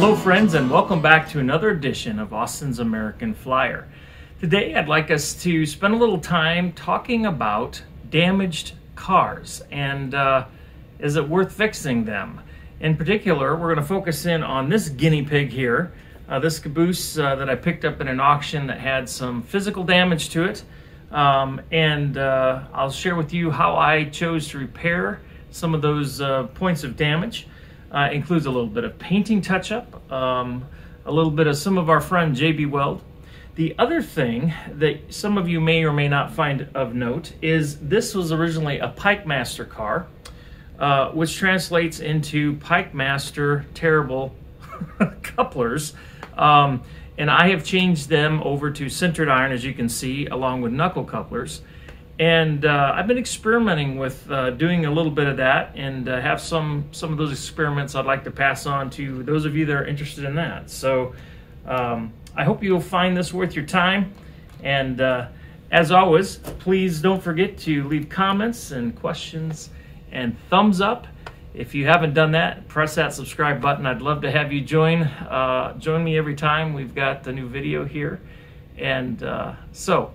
Hello friends, and welcome back to another edition of Austin's American Flyer. Today I'd like us to spend a little time talking about damaged cars and is it worth fixing them? In particular, we're going to focus in on this guinea pig here, this caboose that I picked up in an auction that had some physical damage to it, and I'll share with you how I chose to repair some of those points of damage. Includes a little bit of painting touch-up, a little bit of some of our friend JB Weld. The other thing that some of you may or may not find of note is this was originally a Pike Master car, which translates into Pike Master terrible couplers. And I have changed them over to sintered iron, as you can see, along with knuckle couplers. And I've been experimenting with doing a little bit of that, and have some of those experiments I'd like to pass on to those of you that are interested in that. So I hope you'll find this worth your time. And as always, please don't forget to leave comments and questions and thumbs up. If you haven't done that, press that subscribe button. I'd love to have you join me every time we've got the new video here. And so,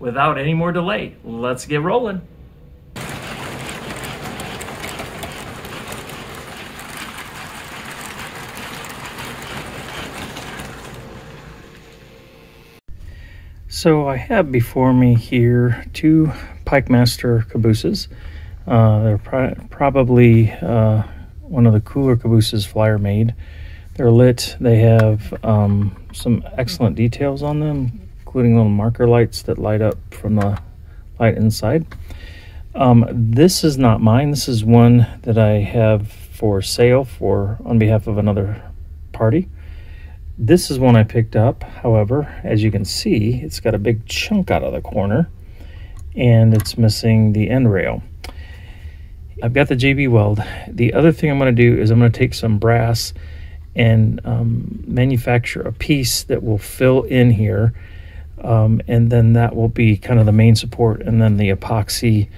without any more delay, let's get rolling. So I have before me here two Pike Master cabooses. They're probably one of the cooler cabooses Flyer made. They're lit. They have some excellent details on them, including little marker lights that light up from the light inside. This is not mine. This is one that I have for sale on behalf of another party. This is one I picked up. However, as you can see, it's got a big chunk out of the corner and it's missing the end rail. I've got the JB Weld. The other thing I'm going to do is I'm going to take some brass and manufacture a piece that will fill in here. And then that will be kind of the main support, and then the epoxy,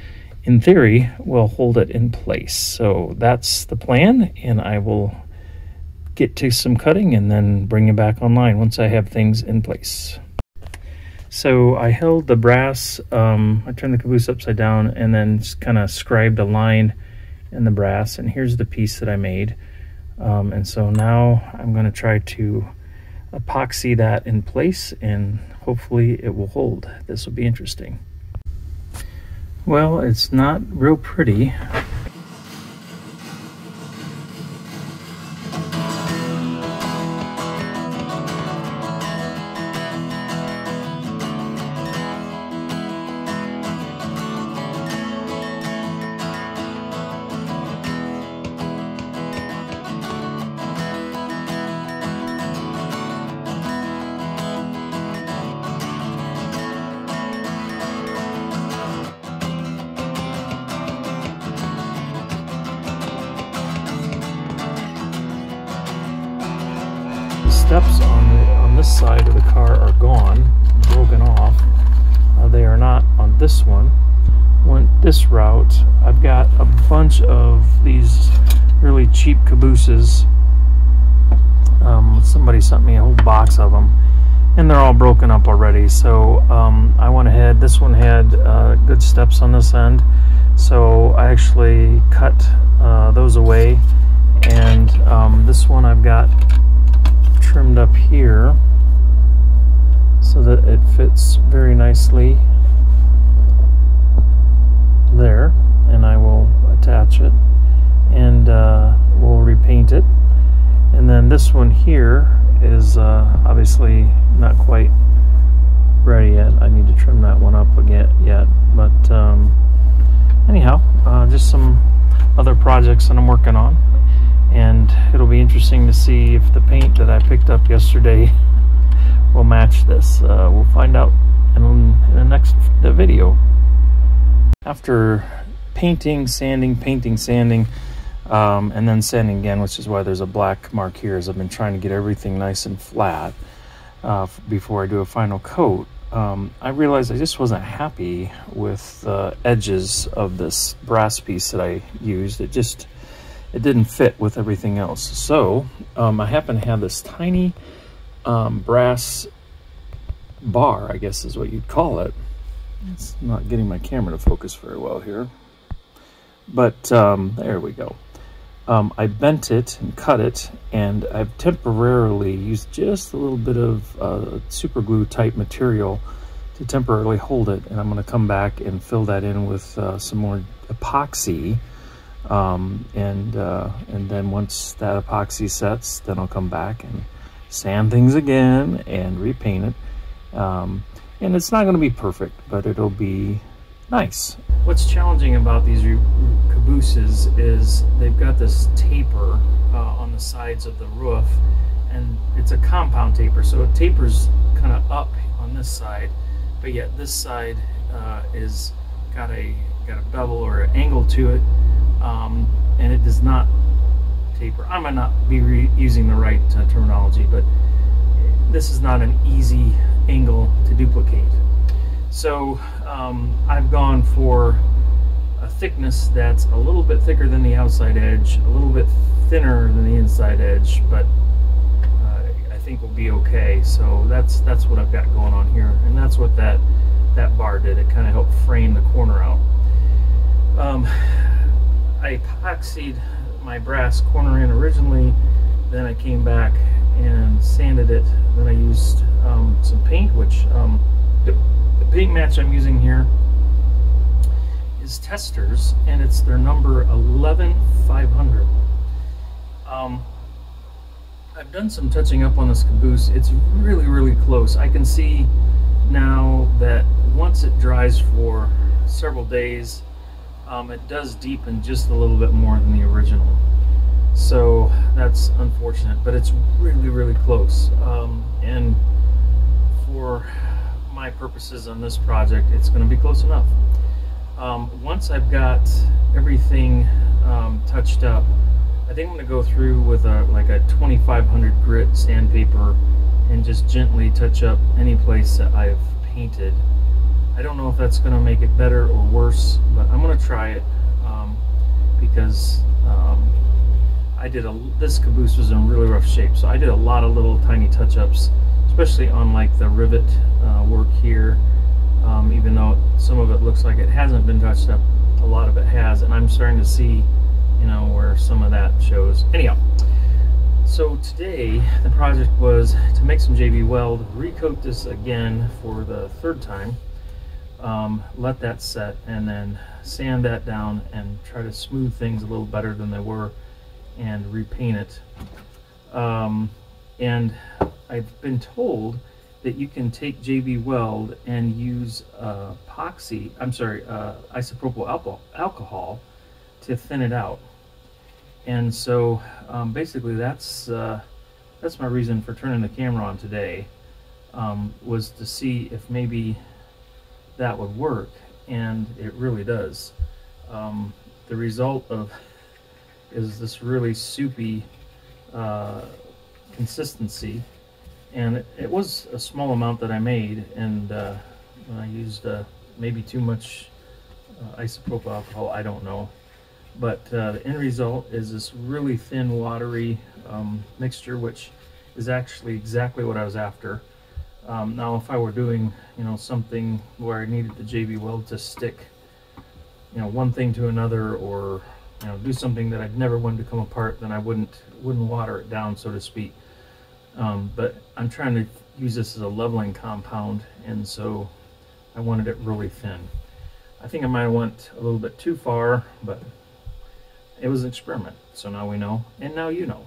in theory, will hold it in place. So that's the plan, and I will get to some cutting and then bring it back online once I have things in place. So I held the brass, I turned the caboose upside down and then just kind of scribed a line in the brass, and here's the piece that I made. And so now I'm going to try to epoxy that in place, and hopefully it will hold. This will be interesting. Well, it's not real pretty. Steps on this side of the car are gone, broken off. They are not on this one. Went this route. I've got a bunch of these really cheap cabooses. Somebody sent me a whole box of them, and they're all broken up already. So I went ahead. This one had good steps on this end, so I actually cut those away. And this one I've got trimmed up here so that it fits very nicely there, and I will attach it and we'll repaint it. And then this one here is obviously not quite ready yet. I need to trim that one up again yet, but anyhow, just some other projects that I'm working on. And it'll be interesting to see if the paint that I picked up yesterday will match this. We'll find out in the next video. After painting, sanding, and then sanding again, which is why there's a black mark here, as I've been trying to get everything nice and flat before I do a final coat. I realized I just wasn't happy with the edges of this brass piece that I used. it didn't fit with everything else. So I happen to have this tiny brass bar, I guess is what you'd call it. It's not getting my camera to focus very well here, but there we go. I bent it and cut it, and I've temporarily used just a little bit of super glue type material to temporarily hold it, and I'm going to come back and fill that in with some more epoxy, and then once that epoxy sets, then I'll come back and sand things again and repaint it. And it's not going to be perfect, but it'll be nice. What's challenging about these cabooses is they've got this taper on the sides of the roof, and it's a compound taper, so it tapers kind of up on this side, but yet this side is got a bevel or an angle to it, and it does not taper. I might not be using the right terminology, but this is not an easy angle to duplicate. So I've gone for a thickness that's a little bit thicker than the outside edge, a little bit thinner than the inside edge, but I think we'll be okay. So that's what I've got going on here, and that's what that bar did. It kind of helped frame the corner out. I epoxied my brass corner in originally, then I came back and sanded it. Then I used some paint, which the paint match I'm using here is Testers, and it's their number 11500. I've done some touching up on this caboose. It's really close. I can see now that once it dries for several days, it does deepen just a little bit more than the original. So that's unfortunate, but it's really close. And for my purposes on this project, it's going to be close enough. Once I've got everything touched up, I think I'm going to go through with like a 2500 grit sandpaper and just gently touch up any place that I've painted. I don't know if that's going to make it better or worse, but I'm going to try it because this caboose was in really rough shape, so I did a lot of little tiny touch-ups, especially on like the rivet work here. Even though some of it looks like it hasn't been touched up, a lot of it has, and I'm starting to see, you know, where some of that shows. Anyhow, so today the project was to make some JB weld, recoat this again for the third time, let that set, and then sand that down and try to smooth things a little better than they were and repaint it. And I've been told that you can take JB Weld and use isopropyl alcohol to thin it out. And so basically that's my reason for turning the camera on today, was to see if maybe that would work, and it really does. The result is this really soupy consistency, and it was a small amount that I made, and I used maybe too much isopropyl alcohol, I don't know, but the end result is this really thin, watery mixture, which is actually exactly what I was after. Now if I were doing, you know, something where I needed the JB Weld to stick, you know, one thing to another, or, you know, do something that I'd never wanted to come apart, then I wouldn't water it down, so to speak. But I'm trying to use this as a leveling compound, and so I wanted it really thin. I think I might have went a little bit too far, but it was an experiment. So now we know, and now you know.